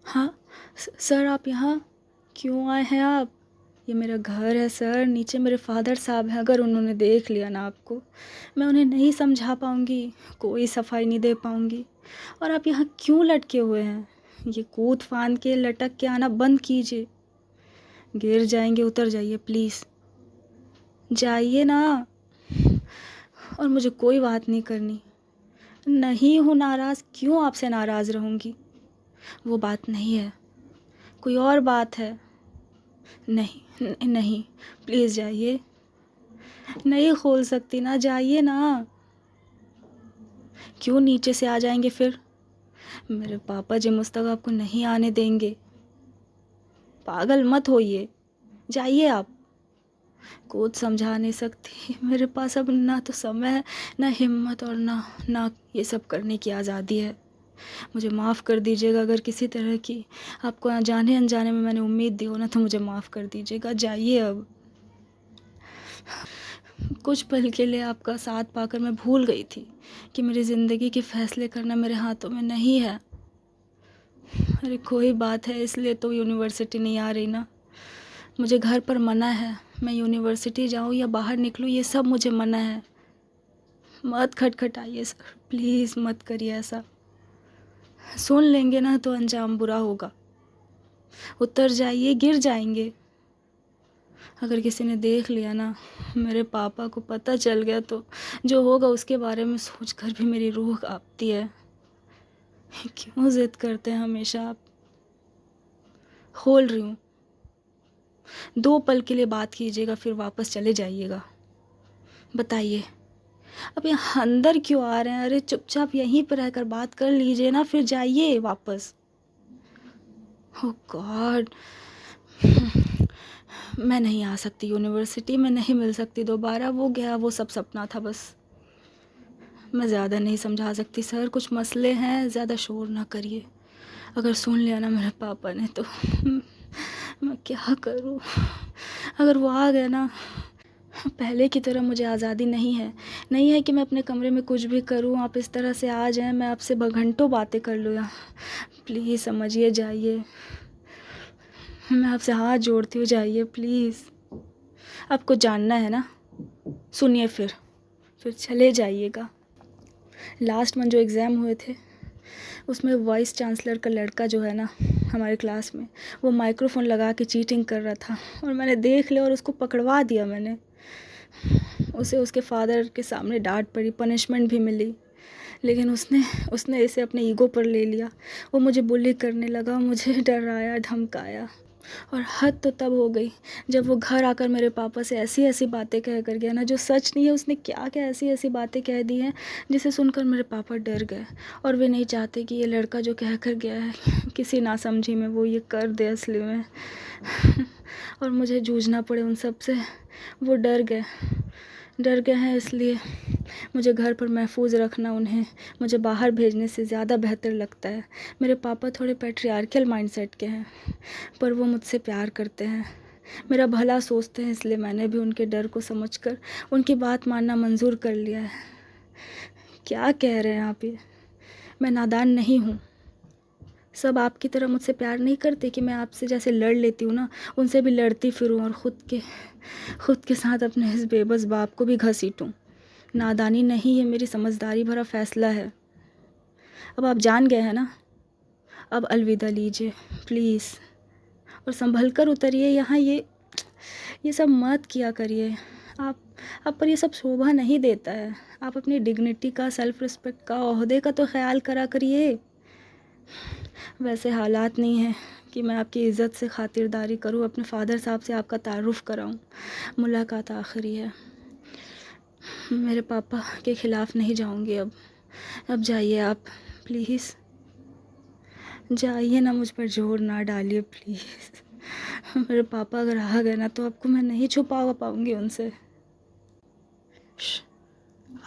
हाँ, सर आप यहाँ क्यों आए हैं आप? ये मेरा घर है सर, नीचे मेरे फादर साहब हैं, अगर उन्होंने देख लिया ना आपको, मैं उन्हें नहीं समझा पाऊँगी, कोई सफाई नहीं दे पाऊँगी। और आप यहाँ क्यों लटके हुए हैं? ये कूद फांद के लटक के आना बंद कीजिए। गिर जाएंगे, उतर जाइए प्लीज़, जाइए ना। और मुझे कोई बात नहीं करनी, नहीं हूँ नाराज़, क्यों आपसे नाराज़ रहूँगी? वो बात नहीं है, कोई और बात है। नहीं, प्लीज़ जाइए। नहीं खोल सकती ना, जाइए ना। क्यों नीचे से आ जाएंगे फिर? मेरे पापा जी मुझ तक आपको नहीं आने देंगे। पागल मत होइए, जाइए आप। कुछ समझा नहीं सकती, मेरे पास अब ना तो समय है, ना हिम्मत, और ना ये सब करने की आज़ादी है। मुझे माफ़ कर दीजिएगा, अगर किसी तरह की आपको जाने अनजाने में मैंने उम्मीद दी हो ना, तो मुझे माफ़ कर दीजिएगा। जाइए अब। कुछ पल के लिए आपका साथ पाकर मैं भूल गई थी कि मेरी ज़िंदगी के फ़ैसले करना मेरे हाथों में नहीं है। अरे कोई बात है, इसलिए तो यूनिवर्सिटी नहीं आ रही ना। मुझे घर पर मना है, मैं यूनिवर्सिटी जाऊँ या बाहर निकलूँ, ये सब मुझे मना है। मत खटखटाइए सर, प्लीज़ मत करिए ऐसा। सुन लेंगे ना तो अंजाम बुरा होगा। उतर जाइए, गिर जाएंगे। अगर किसी ने देख लिया ना, मेरे पापा को पता चल गया, तो जो होगा उसके बारे में सोचकर भी मेरी रूह कांपती है। क्यों जिद करते हैं हमेशा आप? खोल रही हूँ, 2 पल के लिए बात कीजिएगा, फिर वापस चले जाइएगा। बताइए, अब यहाँ अंदर क्यों आ रहे हैं? अरे चुपचाप यहीं पर रहकर बात कर लीजिए ना, फिर जाइए वापस। ओह गॉड, मैं नहीं आ सकती यूनिवर्सिटी में, नहीं मिल सकती दोबारा। वो गया, वो सब सपना था बस। मैं ज़्यादा नहीं समझा सकती सर, कुछ मसले हैं, ज़्यादा शोर ना करिए। अगर सुन लिया ना मेरे पापा ने तो मैं क्या करूँ? अगर वो आ गया ना, पहले की तरह मुझे आज़ादी नहीं है कि मैं अपने कमरे में कुछ भी करूँ, आप इस तरह से आ जाएं, मैं आपसे घंटों बातें कर लूँ यहाँ। प्लीज़ समझिए, जाइए। मैं आपसे हाथ जोड़ती हूँ, जाइए प्लीज़। आपको जानना है ना, सुनिए फिर चले जाइएगा। लास्ट मंथ जो एग्ज़ाम हुए थे, उसमें वाइस चांसलर का लड़का जो है ना हमारे क्लास में, वो माइक्रोफोन लगा के चीटिंग कर रहा था, और मैंने देख लिया और उसको पकड़वा दिया मैंने। उसे उसके फादर के सामने डांट पड़ी, पनिशमेंट भी मिली, लेकिन उसने इसे अपने ईगो पर ले लिया। वो मुझे बुली करने लगा, मुझे डराया, धमकाया। और हद तो तब हो गई जब वो घर आकर मेरे पापा से ऐसी ऐसी बातें कह कर गया ना, जो सच नहीं है। उसने क्या क्या ऐसी ऐसी बातें कह दी हैं जिसे सुनकर मेरे पापा डर गए, और वे नहीं चाहते कि ये लड़का जो कह कर गया है किसी नासमझी में वो ये कर दे असली में। और मुझे जूझना पड़े उन सब से। वो डर गए हैं, इसलिए मुझे घर पर महफूज रखना उन्हें मुझे बाहर भेजने से ज़्यादा बेहतर लगता है। मेरे पापा थोड़े पैट्रियार्कल माइंडसेट के हैं, पर वो मुझसे प्यार करते हैं, मेरा भला सोचते हैं, इसलिए मैंने भी उनके डर को समझकर उनकी बात मानना मंजूर कर लिया है। क्या कह रहे हैं आप ये? मैं नादान नहीं हूँ। सब आपकी तरह मुझसे प्यार नहीं करते कि मैं आपसे जैसे लड़ लेती हूँ ना, उनसे भी लड़ती फिरूँ, और खुद के साथ अपने इस बेबस बाप को भी घसीटूँ। नादानी नहीं, ये मेरी समझदारी भरा फैसला है। अब आप जान गए हैं ना, अब अलविदा लीजिए प्लीज़, और संभल कर उतरिए यहाँ। ये सब मत किया करिए आप पर ये सब शोभा नहीं देता है। आप अपनी डिग्निटी का, सेल्फ रिस्पेक्ट का, ओहदे का तो ख्याल करा करिए। वैसे हालात नहीं है कि मैं आपकी इज़्ज़त से खातिरदारी करूं, अपने फादर साहब से आपका तारुफ़ कराऊं। मुलाकात आखिरी है, मेरे पापा के ख़िलाफ़ नहीं जाऊंगी अब जाइए आप प्लीज़, जाइए ना, मुझ पर जोर ना डालिए प्लीज़। मेरे पापा अगर आ गए ना तो आपको मैं नहीं छुपा पाऊंगी उनसे।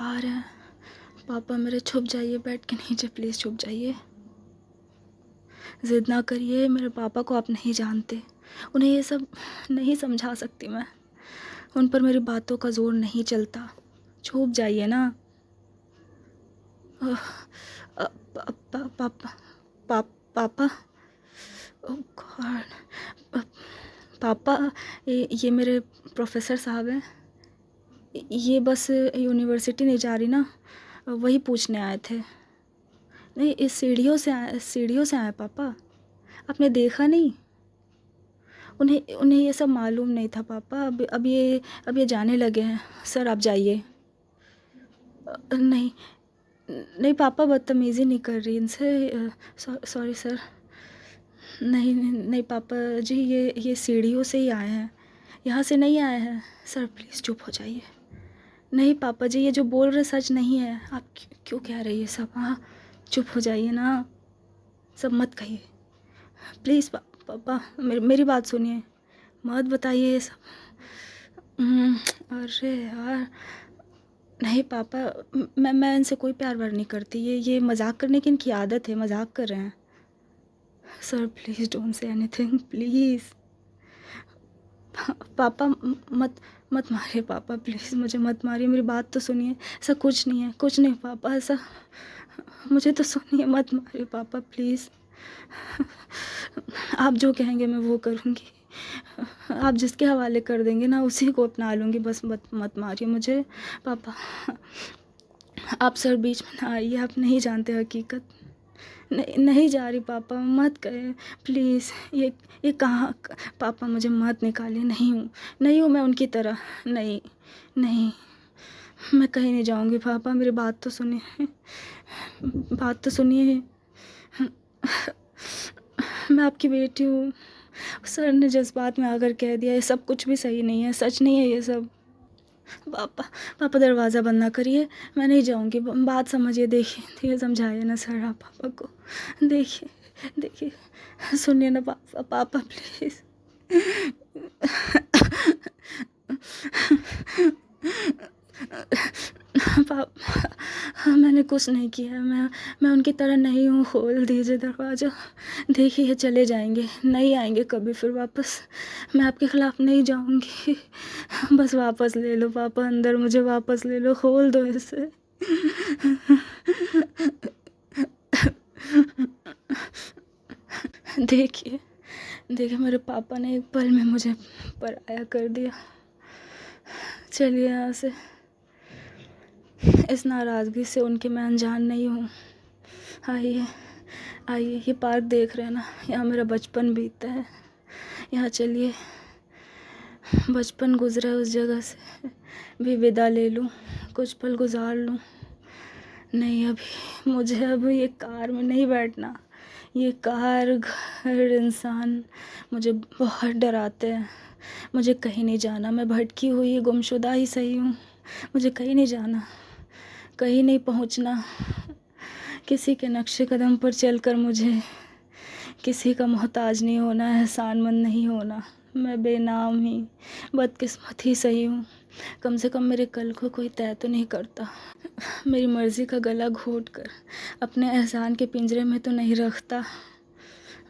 आ रहे हैं पापा मेरे, छुप जाइए, बेड के नीचे प्लीज़ छुप जाइए। ज़िद ना करिए, मेरे पापा को आप नहीं जानते, उन्हें ये सब नहीं समझा सकती मैं, उन पर मेरी बातों का जोर नहीं चलता। छुप जाइए ना। अ, पा, पा, पापा पापा ओह गॉड! पापा, ये मेरे प्रोफ़ेसर साहब हैं। ये बस यूनिवर्सिटी नहीं जा रही ना, वही पूछने आए थे। नहीं, इस सीढ़ियों से आए पापा। आपने देखा नहीं? उन्हें उन्हें ये सब मालूम नहीं था पापा। अब ये जाने लगे हैं। सर आप जाइए। नहीं, नहीं पापा, बदतमीज़ी नहीं कर रही इनसे। Sorry sir. नहीं नहीं नहीं पापा जी, ये सीढ़ियों से ही आए हैं, यहाँ से नहीं आए हैं। सर प्लीज़ चुप हो जाइए। नहीं पापा जी, ये जो बोल रहे सच नहीं है। आप क्यों कह रही है सब? हाँ, चुप हो जाइए ना, सब मत कहिए प्लीज़। पापा मेरी बात सुनिए, मत बताइए ये सब। अरे यार, नहीं पापा, मैं इनसे कोई प्यार व्यार नहीं करती। ये मजाक करने की इनकी आदत है, मजाक कर रहे हैं। Sir please don't say anything please. पापा मत मत मारिए पापा, प्लीज़ मुझे मत मारिए, मेरी बात तो सुनिए। ऐसा कुछ नहीं है, कुछ नहीं पापा, ऐसा मुझे तो सुनिए, मत मारिए पापा प्लीज़। आप जो कहेंगे मैं वो करूँगी। आप जिसके हवाले कर देंगे ना, उसी को अपना लूँगी, बस मत मत मारिए मुझे पापा। आप सर बीच में ना आइए, आप नहीं जानते हकीकत। नहीं नहीं जा रही पापा, मत करें प्लीज़। ये कहाँ? पापा मुझे मत निकालिए, नहीं हूँ मैं उनकी तरह। नहीं नहीं, मैं कहीं नहीं जाऊँगी पापा, मेरी बात तो सुनिए, बात तो सुनिए। मैं आपकी बेटी हूँ। सर ने जज्बात में आकर कह दिया, ये सब कुछ भी सही नहीं है, सच नहीं है ये सब। पापा पापा दरवाज़ा बंद ना करिए, मैं नहीं जाऊँगी। बात समझिए, देखिए समझाइए ना सर आप पापा को। देखिए सुनिए ना पापा, पापा प्लीज़। पापा मैंने कुछ नहीं किया, मैं उनकी तरह नहीं हूँ। खोल दीजिए दरवाज़ा, देखिए चले जाएंगे, नहीं आएंगे कभी फिर वापस। मैं आपके ख़िलाफ़ नहीं जाऊँगी, बस वापस ले लो पापा, अंदर मुझे वापस ले लो, खोल दो इसे। देखिए देखिए, मेरे पापा ने एक पल में मुझे पराया कर दिया। चलिए यहाँ से, इस नाराज़गी से उनकी मैं अनजान नहीं हूँ। आइए आइए, ये पार्क देख रहे हैं ना, यहाँ मेरा बचपन बीता है। यहाँ चलिए, बचपन गुजरा उस जगह से भी विदा ले लूँ, कुछ पल गुजार लूँ। नहीं, अभी मुझे अब ये कार में नहीं बैठना। ये कार, घर, इंसान मुझे बहुत डराते हैं। मुझे कहीं नहीं जाना, मैं भटकी हुई गुमशुदा ही सही हूँ। मुझे कहीं नहीं जाना, कहीं नहीं पहुँचना। किसी के नक्शे कदम पर चलकर मुझे किसी का मोहताज नहीं होना, एहसानमंद नहीं होना। मैं बेनाम ही, बदकिस्मत ही सही हूँ। कम से कम मेरे कल को कोई तय तो नहीं करता। मेरी मर्ज़ी का गला घोट कर अपने एहसान के पिंजरे में तो नहीं रखता।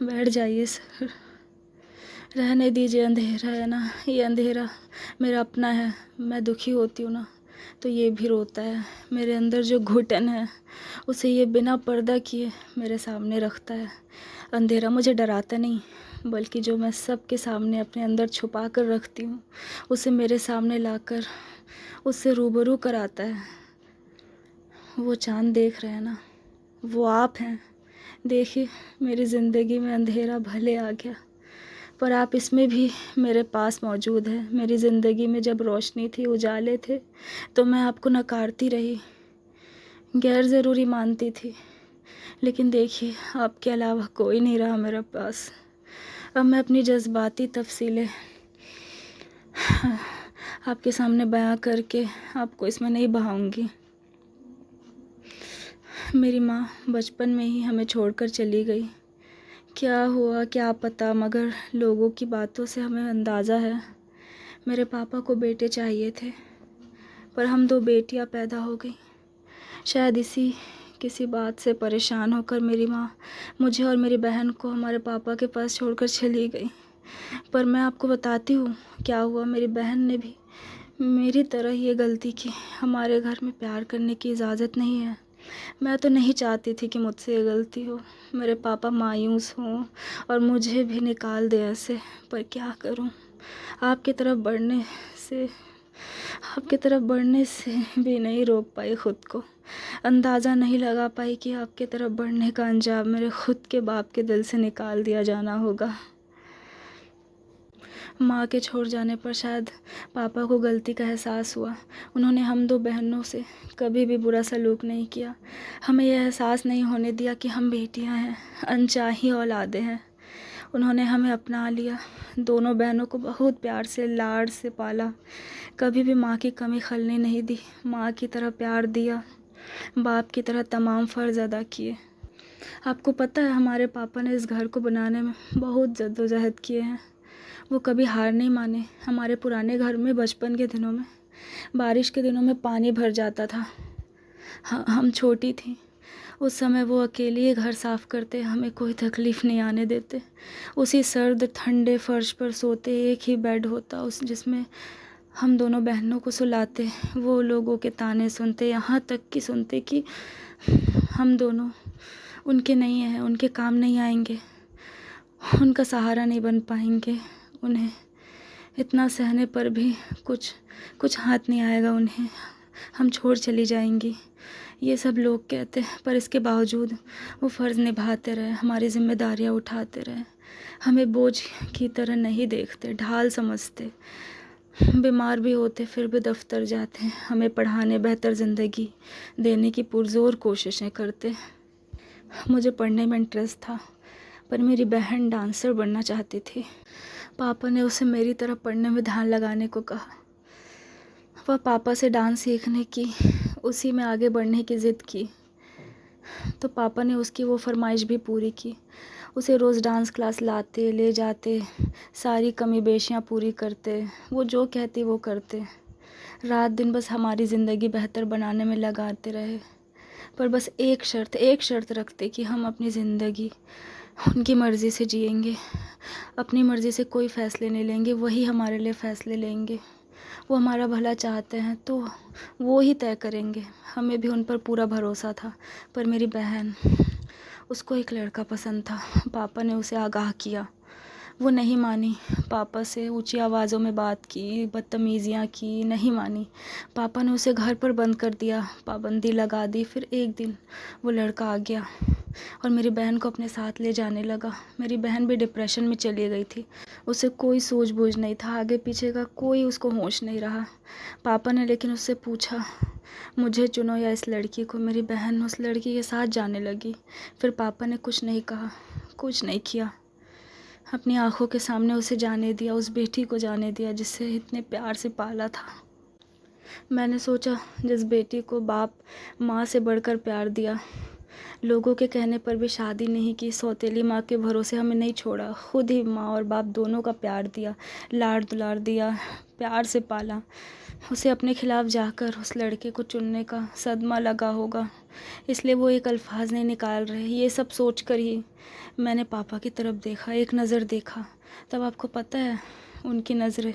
बैठ जाइए सर, रहने दीजिए। अंधेरा है ना, ये अंधेरा मेरा अपना है। मैं दुखी होती हूँ ना, तो ये भी रोता है। मेरे अंदर जो घुटन है, उसे ये बिना पर्दा किए मेरे सामने रखता है। अंधेरा मुझे डराता नहीं, बल्कि जो मैं सबके सामने अपने अंदर छुपा कर रखती हूँ, उसे मेरे सामने लाकर उससे रूबरू कराता है। वो चाँद देख रहे हैं ना, वो आप हैं। देखिए, मेरी ज़िंदगी में अंधेरा भले आ गया, पर आप इसमें भी मेरे पास मौजूद है। मेरी ज़िंदगी में जब रोशनी थी, उजाले थे, तो मैं आपको नकारती रही, गैर ज़रूरी मानती थी। लेकिन देखिए, आपके अलावा कोई नहीं रहा मेरे पास। अब मैं अपनी जज्बाती तफसीलें आपके सामने बयां करके आपको इसमें नहीं बहाऊंगी। मेरी माँ बचपन में ही हमें छोड़कर चली गई। क्या हुआ क्या पता, मगर लोगों की बातों से हमें अंदाज़ा है मेरे पापा को बेटे चाहिए थे, पर हम दो बेटियां पैदा हो गई। शायद इसी किसी बात से परेशान होकर मेरी माँ मुझे और मेरी बहन को हमारे पापा के पास छोड़कर चली गई। पर मैं आपको बताती हूँ क्या हुआ। मेरी बहन ने भी मेरी तरह ये गलती की। हमारे घर में प्यार करने की इजाज़त नहीं है। मैं तो नहीं चाहती थी कि मुझसे ये गलती हो, मेरे पापा मायूस हों और मुझे भी निकाल दे ऐसे, पर क्या करूं। आपकी तरफ बढ़ने से आपकी तरफ बढ़ने से भी नहीं रोक पाई खुद को। अंदाज़ा नहीं लगा पाई कि आपकी तरफ बढ़ने का अंजाम मेरे खुद के बाप के दिल से निकाल दिया जाना होगा। माँ के छोड़ जाने पर शायद पापा को गलती का एहसास हुआ। उन्होंने हम दो बहनों से कभी भी बुरा सलूक नहीं किया। हमें यह एहसास नहीं होने दिया कि हम बेटियां हैं, अनचाही औलादें हैं। उन्होंने हमें अपना लिया। दोनों बहनों को बहुत प्यार से लाड से पाला। कभी भी माँ की कमी खलने नहीं दी। माँ की तरह प्यार दिया, बाप की तरह तमाम फ़र्ज़ अदा किए। आपको पता है, हमारे पापा ने इस घर को बनाने में बहुत जद्दोजहद किए हैं। वो कभी हार नहीं माने। हमारे पुराने घर में बचपन के दिनों में बारिश के दिनों में पानी भर जाता था। हम छोटी थी उस समय। वो अकेले ही घर साफ़ करते, हमें कोई तकलीफ़ नहीं आने देते। उसी सर्द ठंडे फर्श पर सोते, एक ही बेड होता उस जिसमें हम दोनों बहनों को सुलाते। वो लोगों के ताने सुनते, यहाँ तक कि सुनते कि हम दोनों उनके नहीं हैं, उनके काम नहीं आएंगे, उनका सहारा नहीं बन पाएंगे। उन्हें इतना सहने पर भी कुछ हाथ नहीं आएगा उन्हें, हम छोड़ चली जाएंगी, ये सब लोग कहते हैं। पर इसके बावजूद वो फ़र्ज़ निभाते रहे, हमारी ज़िम्मेदारियाँ उठाते रहे। हमें बोझ की तरह नहीं देखते, ढाल समझते। बीमार भी होते फिर भी दफ्तर जाते, हमें पढ़ाने, बेहतर ज़िंदगी देने की पुरज़ोर कोशिशें करते। मुझे पढ़ने में इंटरेस्ट था, पर मेरी बहन डांसर बनना चाहती थी। पापा ने उसे मेरी तरह पढ़ने में ध्यान लगाने को कहा। वह पापा से डांस सीखने की, उसी में आगे बढ़ने की ज़िद की, तो पापा ने उसकी वो फरमाइश भी पूरी की। उसे रोज़ डांस क्लास लाते, ले जाते, सारी कमी बेशियाँ पूरी करते। वो जो कहती वो करते। रात दिन बस हमारी ज़िंदगी बेहतर बनाने में लगाते रहे। पर बस एक शर्त रखते कि हम अपनी ज़िंदगी उनकी मर्ज़ी से जिएंगे, अपनी मर्ज़ी से कोई फ़ैसले नहीं लेंगे, वही हमारे लिए फ़ैसले लेंगे। वो हमारा भला चाहते हैं तो वो ही तय करेंगे। हमें भी उन पर पूरा भरोसा था। पर मेरी बहन, उसको एक लड़का पसंद था। पापा ने उसे आगाह किया, वो नहीं मानी। पापा से ऊंची आवाज़ों में बात की, बदतमीज़ियाँ की, नहीं मानी। पापा ने उसे घर पर बंद कर दिया, पाबंदी लगा दी। फिर एक दिन वो लड़का आ गया और मेरी बहन को अपने साथ ले जाने लगा। मेरी बहन भी डिप्रेशन में चली गई थी। उसे कोई सूझबूझ नहीं था, आगे पीछे का कोई उसको होश नहीं रहा। पापा ने लेकिन उससे पूछा, मुझे चुनो या इस लड़की को। मेरी बहन उस लड़की के साथ जाने लगी। फिर पापा ने कुछ नहीं कहा, कुछ नहीं किया, अपनी आंखों के सामने उसे जाने दिया, उस बेटी को जाने दिया जिसे इतने प्यार से पाला था। मैंने सोचा, जिस बेटी को बाप माँ से बढ़कर प्यार दिया, लोगों के कहने पर भी शादी नहीं की, सौतेली माँ के भरोसे हमें नहीं छोड़ा, खुद ही माँ और बाप दोनों का प्यार दिया, लाड़ दुलार दिया, प्यार से पाला, उसे अपने खिलाफ जाकर उस लड़के को चुनने का सदमा लगा होगा, इसलिए वो एक अल्फाज नहीं निकाल रहे। ये सब सोच कर ही मैंने पापा की तरफ देखा, एक नज़र देखा। तब आपको पता है, उनकी नज़रें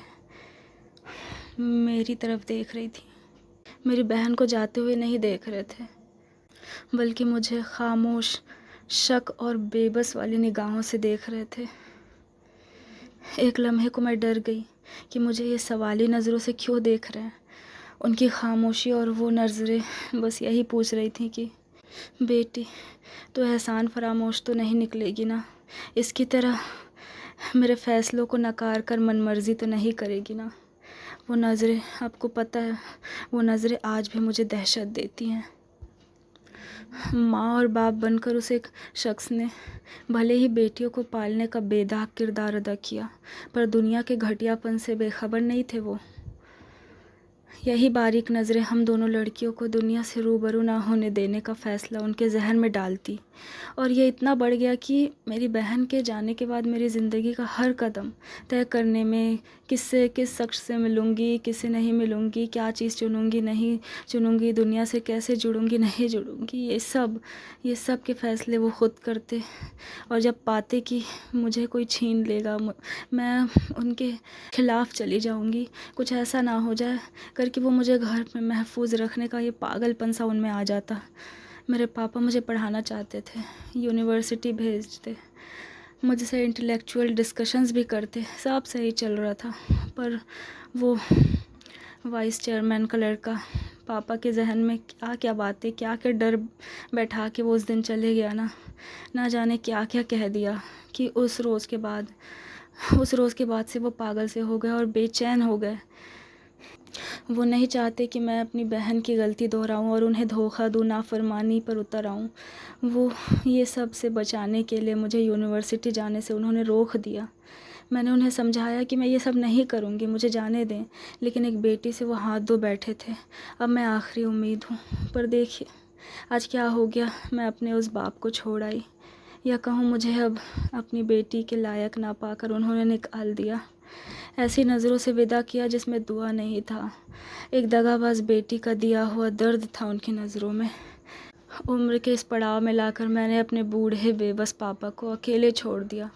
मेरी तरफ देख रही थी। मेरी बहन को जाते हुए नहीं देख रहे थे, बल्कि मुझे खामोश, शक और बेबस वाली निगाहों से देख रहे थे। एक लम्हे को मैं डर गई कि मुझे ये सवाली नज़रों से क्यों देख रहे हैं। उनकी खामोशी और वो नज़रें बस यही पूछ रही थी कि बेटी, तो एहसान फरामोश तो नहीं निकलेगी ना, इसकी तरह मेरे फ़ैसलों को नकार कर मनमर्जी तो नहीं करेगी ना। वो नज़रें, आपको पता है, वो नज़रें आज भी मुझे दहशत देती हैं। माँ और बाप बनकर उस एक शख्स ने भले ही बेटियों को पालने का बेदाग किरदार अदा किया, पर दुनिया के घटियापन से बेखबर नहीं थे वो। यही बारीक नज़रें हम दोनों लड़कियों को दुनिया से रूबरू ना होने देने का फ़ैसला उनके जहन में डालती। और ये इतना बढ़ गया कि मेरी बहन के जाने के बाद मेरी ज़िंदगी का हर कदम तय करने में, किस शख्स से मिलूँगी, किससे नहीं मिलूँगी, क्या चीज़ चुनूँगी, नहीं चुनूँगी, दुनिया से कैसे जुड़ूँगी, नहीं जुड़ूँगी, ये सब के फ़ैसले वो ख़ुद करते। और जब पाते कि मुझे कोई छीन लेगा, मैं उनके ख़िलाफ़ चली जाऊँगी, कुछ ऐसा ना हो जाए करके वो मुझे घर में महफूज रखने का ये पागलपन सा उनमें आ जाता। मेरे पापा मुझे पढ़ाना चाहते थे, यूनिवर्सिटी भेजते, मुझसे इंटेलेक्चुअल डिस्कशंस भी करते, सब सही चल रहा था। पर वो वाइस चेयरमैन का लड़का, पापा के जहन में क्या क्या बातें, क्या क्या डर बैठा के वो उस दिन चले गया ना जाने क्या क्या कह दिया कि उस रोज़ के बाद से वो पागल से हो गए और बेचैन हो गए। वो नहीं चाहते कि मैं अपनी बहन की गलती दोहराऊं और उन्हें धोखा दूं, नाफरमानी पर उतर आऊं। वो ये सब से बचाने के लिए मुझे यूनिवर्सिटी जाने से उन्होंने रोक दिया। मैंने उन्हें समझाया कि मैं ये सब नहीं करूँगी, मुझे जाने दें, लेकिन एक बेटी से वो हाथ धो बैठे थे। अब मैं आखिरी उम्मीद हूँ। पर देखिए आज क्या हो गया, मैं अपने उस बाप को छोड़ आई, या कहूँ मुझे अब अपनी बेटी के लायक ना पाकर उन्होंने निकाल दिया। ऐसी नज़रों से विदा किया जिसमें दुआ नहीं था। एक दगाबाज बेटी का दिया हुआ दर्द था उनकी नज़रों में। उम्र के इस पड़ाव में लाकर मैंने अपने बूढ़े बेबस पापा को अकेले छोड़ दिया।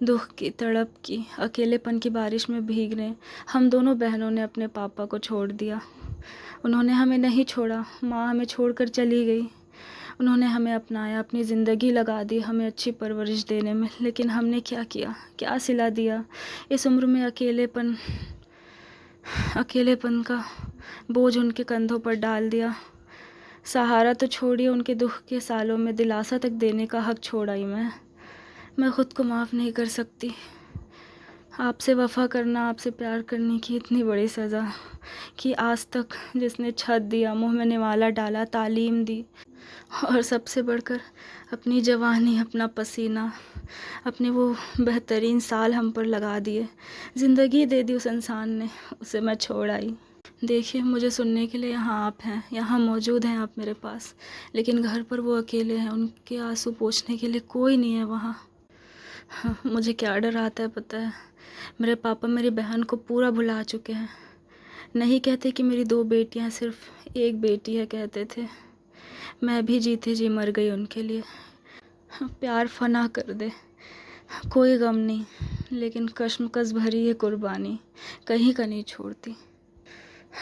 दुख की, तड़प की, अकेलेपन की बारिश में भीगने हम दोनों बहनों ने अपने पापा को छोड़ दिया। उन्होंने हमें नहीं छोड़ा, माँ हमें छोड़कर चली गई। उन्होंने हमें अपनाया, अपनी ज़िंदगी लगा दी हमें अच्छी परवरिश देने में, लेकिन हमने क्या किया, क्या सिला दिया। इस उम्र में अकेलेपन का बोझ उनके कंधों पर डाल दिया। सहारा तो छोड़िए, उनके दुख के सालों में दिलासा तक देने का हक छोड़ आई मैं खुद को माफ़ नहीं कर सकती। आपसे वफ़ा करना, आपसे प्यार करने की इतनी बड़ी सज़ा कि आज तक जिसने छत दिया, मुँह में निवाला डाला, तालीम दी, और सबसे बढ़कर अपनी जवानी, अपना पसीना, अपने वो बेहतरीन साल हम पर लगा दिए, ज़िंदगी दे दी उस इंसान ने, उसे मैं छोड़ आई। देखिए मुझे सुनने के लिए यहाँ आप हैं, यहाँ मौजूद हैं आप मेरे पास, लेकिन घर पर वो अकेले हैं, उनके आंसू पोंछने के लिए कोई नहीं है वहाँ। हाँ, मुझे क्या डर आता है पता है, मेरे पापा मेरी बहन को पूरा भुला चुके हैं। नहीं कहते कि मेरी 2 बेटियां, सिर्फ एक बेटी है कहते थे। मैं भी जीते जी मर गई उनके लिए। प्यार फना कर दे, कोई गम नहीं, लेकिन कश्मकश भरी ये कुर्बानी कहीं का नहीं छोड़ती।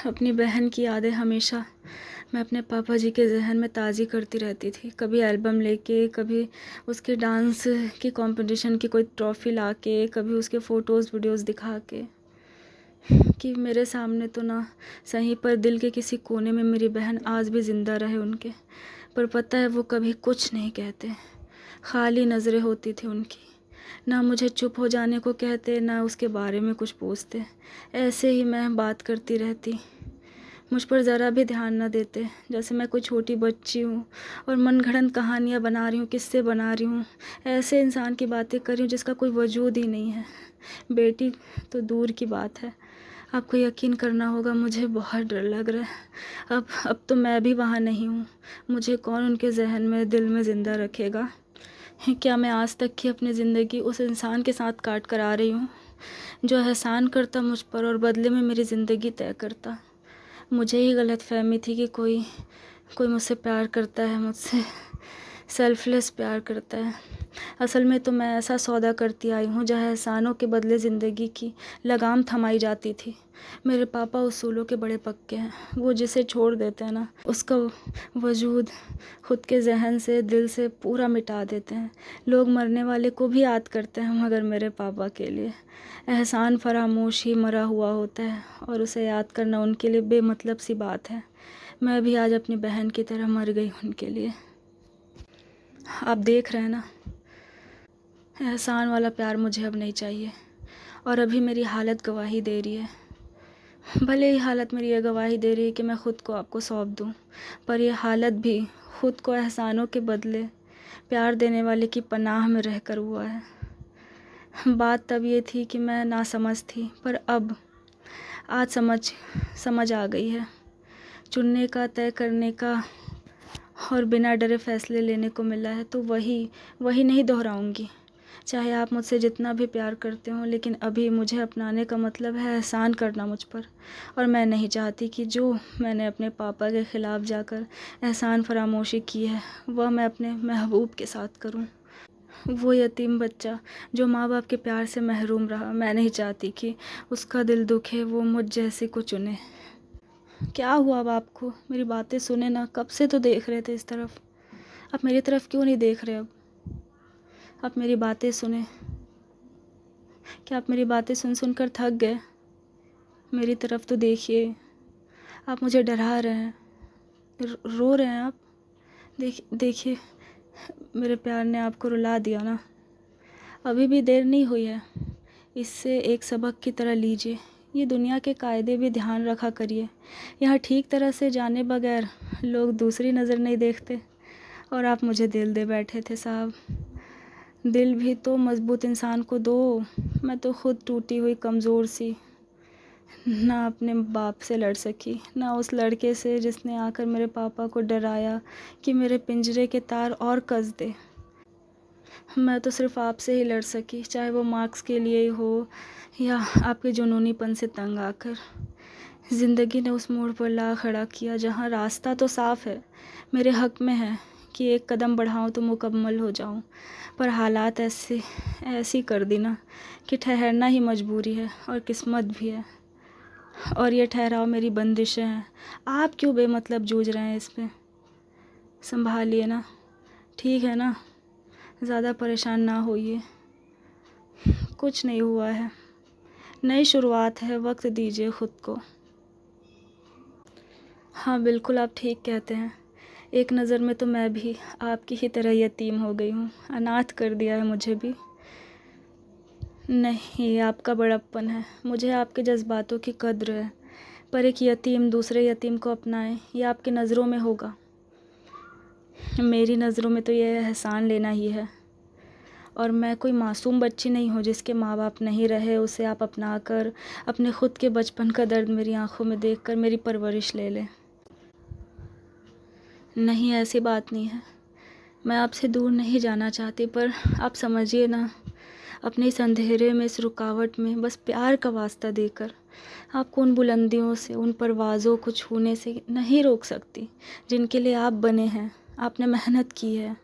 अपनी बहन की यादें हमेशा मैं अपने पापा जी के जहन में ताज़ी करती रहती थी, कभी एल्बम लेके, कभी उसके डांस की कंपटीशन की कोई ट्रॉफ़ी लाके, कभी उसके फ़ोटोज़ वीडियोज़ दिखा के, कि मेरे सामने तो ना सही पर दिल के किसी कोने में मेरी बहन आज भी ज़िंदा रहे उनके। पर पता है वो कभी कुछ नहीं कहते, खाली नज़रें होती थी उनकी, ना मुझे चुप हो जाने को कहते, ना उसके बारे में कुछ पूछते। ऐसे ही मैं बात करती रहती, मुझ पर ज़रा भी ध्यान न देते, जैसे मैं कोई छोटी बच्ची हूँ और मनगढ़ंत कहानियाँ बना रही हूँ, किस्से बना रही हूँ, ऐसे इंसान की बातें कर रही हूँ जिसका कोई वजूद ही नहीं है। बेटी तो दूर की बात है, आपको यकीन करना होगा, मुझे बहुत डर लग रहा है। अब तो मैं भी वहाँ नहीं हूँ, मुझे कौन उनके जहन में, दिल में ज़िंदा रखेगा। क्या मैं आज तक की अपनी ज़िंदगी उस इंसान के साथ काट कर आ रही हूँ जो एहसान करता मुझ पर और बदले में मेरी ज़िंदगी तय करता। मुझे ही गलतफहमी थी कि कोई मुझसे प्यार करता है, मुझसे सेल्फलेस प्यार करता है। असल में तो मैं ऐसा सौदा करती आई हूँ जहाँ एहसानों के बदले ज़िंदगी की लगाम थमाई जाती थी। मेरे पापा उसूलों के बड़े पक्के हैं, वो जिसे छोड़ देते हैं ना, उसका वजूद खुद के जहन से, दिल से पूरा मिटा देते हैं। लोग मरने वाले को भी याद करते हैं, मगर मेरे पापा के लिए एहसान फरामोश ही मरा हुआ होता है और उसे याद करना उनके लिए बेमतलब सी बात है। मैं भी आज अपनी बहन की तरह मर गई उनके लिए। आप देख रहे हैं ना, एहसान वाला प्यार मुझे अब नहीं चाहिए, और अभी मेरी हालत गवाही दे रही है। भले ही हालत मेरी ये गवाही दे रही है कि मैं ख़ुद को आपको सौंप दूँ, पर यह हालत भी ख़ुद को एहसानों के बदले प्यार देने वाले की पनाह में रहकर हुआ है। बात तब ये थी कि मैं नासमझ थी, पर अब आज समझ आ गई है। चुनने का, तय करने का और बिना डरे फैसले लेने को मिला है तो वही नहीं दोहराऊंगी, चाहे आप मुझसे जितना भी प्यार करते हो। लेकिन अभी मुझे अपनाने का मतलब है एहसान करना मुझ पर, और मैं नहीं चाहती कि जो मैंने अपने पापा के ख़िलाफ़ जाकर एहसान फरामोशी की है वह मैं अपने महबूब के साथ करूं। वो यतीम बच्चा जो माँ बाप के प्यार से महरूम रहा, मैं नहीं चाहती कि उसका दिल दुखे, वो मुझ जैसी को चुने। क्या हुआ अब आपको? मेरी बातें सुने ना, कब से तो देख रहे थे इस तरफ। आप मेरी तरफ क्यों नहीं देख रहे अब? आप मेरी बातें सुने। क्या आप मेरी बातें सुन सुन कर थक गए? मेरी तरफ तो देखिए। आप मुझे डरा रहे हैं, रो रहे हैं आप। देखिए, मेरे प्यार ने आपको रुला दिया ना। अभी भी देर नहीं हुई है। इससे एक सबक की तरह लीजिए। ये दुनिया के कायदे भी ध्यान रखा करिए। यहाँ ठीक तरह से जाने बगैर लोग दूसरी नज़र नहीं देखते, और आप मुझे दिल दे बैठे थे साहब। दिल भी तो मजबूत इंसान को दो। मैं तो खुद टूटी हुई कमज़ोर सी, ना अपने बाप से लड़ सकी, ना उस लड़के से जिसने आकर मेरे पापा को डराया कि मेरे पिंजरे के तार और कस दे। मैं तो सिर्फ आपसे ही लड़ सकी, चाहे वो मार्क्स के लिए ही हो या आपके जुनूनीपन से तंग आकर। ज़िंदगी ने उस मोड़ पर ला खड़ा किया जहाँ रास्ता तो साफ़ है, मेरे हक़ में है कि एक कदम बढ़ाऊँ तो मुकम्मल हो जाऊँ, पर हालात ऐसी कर दी ना कि ठहरना ही मजबूरी है और किस्मत भी है। और ये ठहराव मेरी बंदिशें हैं। आप क्यों बेमतलब जूझ रहे हैं इसमें? संभालिए ना, ठीक है ना? ज़्यादा परेशान ना होइए। कुछ नहीं हुआ है, नई शुरुआत है, वक्त दीजिए खुद को। हाँ बिल्कुल, आप ठीक कहते हैं। एक नज़र में तो मैं भी आपकी ही तरह यतीम हो गई हूँ, अनाथ कर दिया है मुझे भी। नहीं, ये आपका बड़प्पन है, मुझे आपके जज्बातों की कद्र है। पर एक यतीम दूसरे यतीम को अपनाए, ये आपकी नज़रों में होगा। मेरी नज़रों में तो ये एहसान लेना ही है। और मैं कोई मासूम बच्ची नहीं हूँ जिसके माँ बाप नहीं रहे, उसे आप अपना कर अपने ख़ुद के बचपन का दर्द मेरी आंखों में देखकर मेरी परवरिश ले लें। नहीं, ऐसी बात नहीं है। मैं आपसे दूर नहीं जाना चाहती, पर आप समझिए ना, अपने इस अंधेरे में, इस रुकावट में बस प्यार का वास्ता देकर आपको उन बुलंदियों से, उन परवाज़ों को छूने से नहीं रोक सकती जिनके लिए आप बने हैं, आपने मेहनत की है।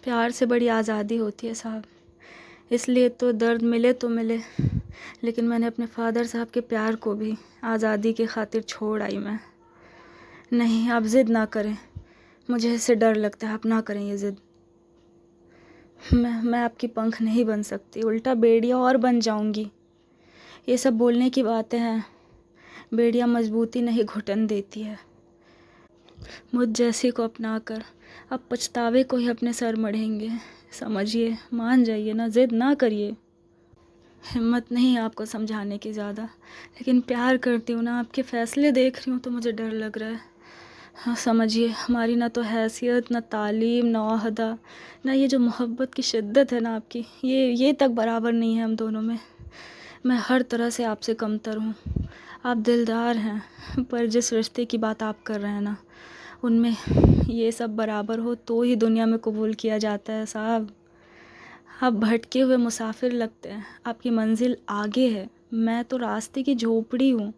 प्यार से बड़ी आज़ादी होती है साहब। इसलिए तो दर्द मिले तो मिले, लेकिन मैंने अपने फादर साहब के प्यार को भी आज़ादी की खातिर छोड़ आई मैं। नहीं, आप ज़िद ना करें, मुझे इससे डर लगता है। आप ना करें ये ज़िद। मैं आपकी पंख नहीं बन सकती, उल्टा बेड़िया और बन जाऊंगी। ये सब बोलने की बातें हैं, बेड़िया मजबूती नहीं घुटन देती है। मुझ जैसी को अपना कर अब पछतावे को ही अपने सर मढ़ेंगे। समझिए, मान जाइए ना, ज़िद ना करिए। हिम्मत नहीं आपको समझाने की ज़्यादा, लेकिन प्यार करती हूँ ना, आपके फ़ैसले देख रही हूँ तो मुझे डर लग रहा है। हाँ समझिए, हमारी ना तो हैसियत, ना तालीम, ना ओहदा, ना ये जो मोहब्बत की शिद्दत है ना आपकी, ये तक बराबर नहीं है हम दोनों में। मैं हर तरह से आपसे कमतर हूँ। आप दिलदार हैं, पर जिस रिश्ते की बात आप कर रहे हैं ना, उनमें ये सब बराबर हो तो ही दुनिया में कबूल किया जाता है साहब। आप भटके हुए मुसाफिर लगते हैं, आपकी मंजिल आगे है, मैं तो रास्ते की झोपड़ी हूँ।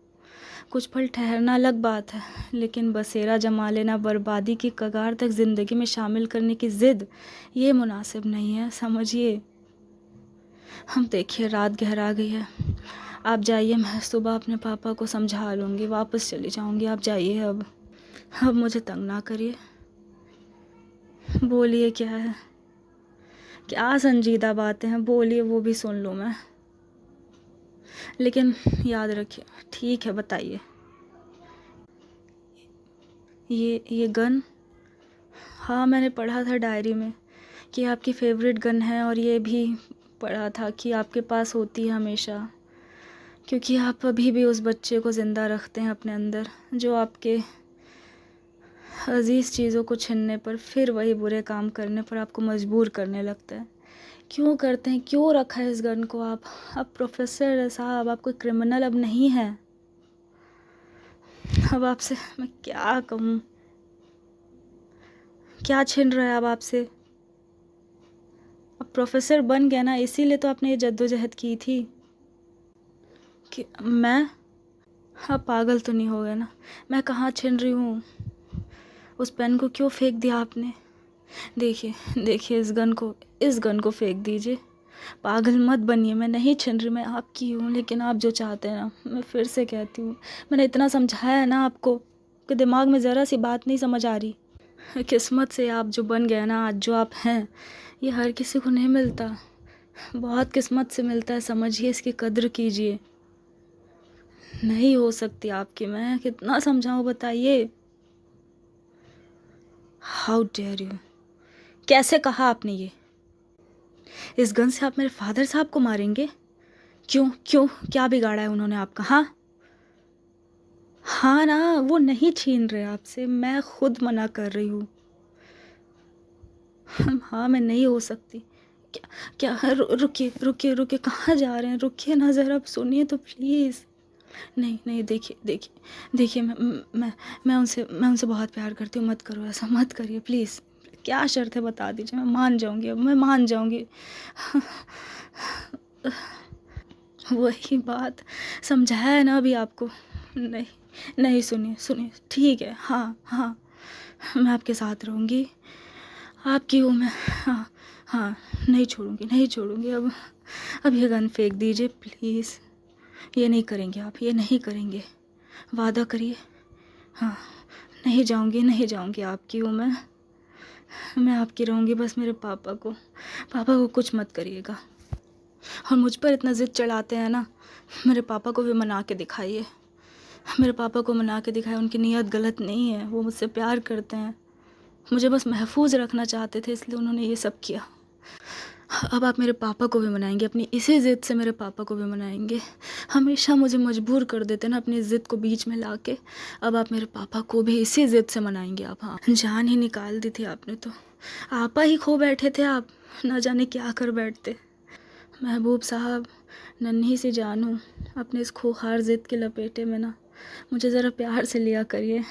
कुछ पल ठहरना अलग बात है, लेकिन बसेरा जमा लेना, बर्बादी की कगार तक ज़िंदगी में शामिल करने की ज़िद, ये मुनासिब नहीं है, समझिए। हम देखिए, रात गहरा गई है, आप जाइए, मैं सुबह अपने पापा को समझा लूँगी, वापस चली जाऊँगी। आप जाइए अब मुझे तंग ना करिए। बोलिए क्या है, क्या संजीदा बातें हैं, बोलिए, वो भी सुन लूँ मैं। लेकिन याद रखिए, ठीक है, बताइए। ये गन, हाँ मैंने पढ़ा था डायरी में कि आपकी फ़ेवरेट गन है, और ये भी पढ़ा था कि आपके पास होती है हमेशा, क्योंकि आप अभी भी उस बच्चे को ज़िंदा रखते हैं अपने अंदर, जो आपके अज़ीज़ चीज़ों को छीनने पर, फिर वही बुरे काम करने पर आपको मजबूर करने लगता है। क्यों करते हैं, क्यों रखा है इस गन को आप प्रोफेसर साहब, आप कोई क्रिमिनल अब नहीं है। अब आपसे मैं क्या कहूँ, क्या छिन रहा है अब आपसे? अब प्रोफेसर बन गया ना, इसीलिए तो आपने ये जद्दोजहद की थी। कि मैं, हाँ पागल तो नहीं हो गया ना? मैं कहाँ छिन रही हूँ? उस पेन को क्यों फेंक दिया आपने? देखिए इस गन को फेंक दीजिए। पागल मत बनिए, मैं नहीं छिन रही, मैं आपकी हूँ। लेकिन आप जो चाहते हैं ना, मैं फिर से कहती हूँ, मैंने इतना समझाया है ना आपको कि दिमाग में ज़रा सी बात नहीं समझ आ रही। किस्मत से आप जो बन गए ना आज, जो आप हैं, ये हर किसी को नहीं मिलता। बहुत किस्मत से मिलता है, समझिए, इसकी कद्र कीजिए। नहीं हो सकती आपकी, मैं कितना समझाऊं बताइए। हाउ डेयर यू, कैसे कहा आपने ये? इस गन से आप मेरे फादर साहब को मारेंगे? क्यों क्यों, क्या बिगाड़ा है उन्होंने आपका? हाँ हाँ ना, वो नहीं छीन रहे आपसे, मैं खुद मना कर रही हूँ। हाँ, मैं नहीं हो सकती। क्या क्या, रुकिए रुकिए रुकिए, कहाँ जा रहे हैं? रुकिए ना ज़रा, सुनिए तो प्लीज़। नहीं नहीं, देखिए देखिए देखिए, मैं उनसे बहुत प्यार करती हूँ, मत करो ऐसा, मत करिए प्लीज़। क्या शर्त है बता दीजिए, मैं मान जाऊँगी, अब मैं मान जाऊँगी। वही बात समझाया है ना अभी आपको। नहीं नहीं, सुनिए सुनिए, ठीक है, हाँ हाँ, मैं आपके साथ रहूँगी, आपकी हूँ मैं। हाँ हाँ, नहीं छोड़ूंगी, नहीं छोड़ूंगी। अब ये गन फेंक दीजिए प्लीज़। ये नहीं करेंगे आप, ये नहीं करेंगे, वादा करिए। हाँ, नहीं जाऊंगी, नहीं जाऊंगी, आपकी हूँ मैं आपकी रहूँगी। बस मेरे पापा को कुछ मत करिएगा। और मुझ पर इतना ज़िद चढ़ाते हैं ना, मेरे पापा को भी मना के दिखाइए। मेरे पापा को मना के दिखाए, उनकी नीयत गलत नहीं है, वो मुझसे प्यार करते हैं, मुझे बस महफूज रखना चाहते थे, इसलिए उन्होंने ये सब किया। अब आप मेरे पापा को भी मनाएंगे, अपनी इसी ज़िद से मेरे पापा को भी मनाएंगे। हमेशा मुझे मजबूर कर देते ना अपनी ज़िद को बीच में ला के, अब आप मेरे पापा को भी इसी ज़िद से मनाएंगे आप। हाँ, जान ही निकाल दी थी आपने तो, आपा ही खो बैठे थे आप, ना जाने क्या कर बैठते। महबूब साहब, नन्ही सी जान हूँ, अपने इस खूंखार ज़िद के लपेटे में ना, मुझे ज़रा प्यार से लिया करिए।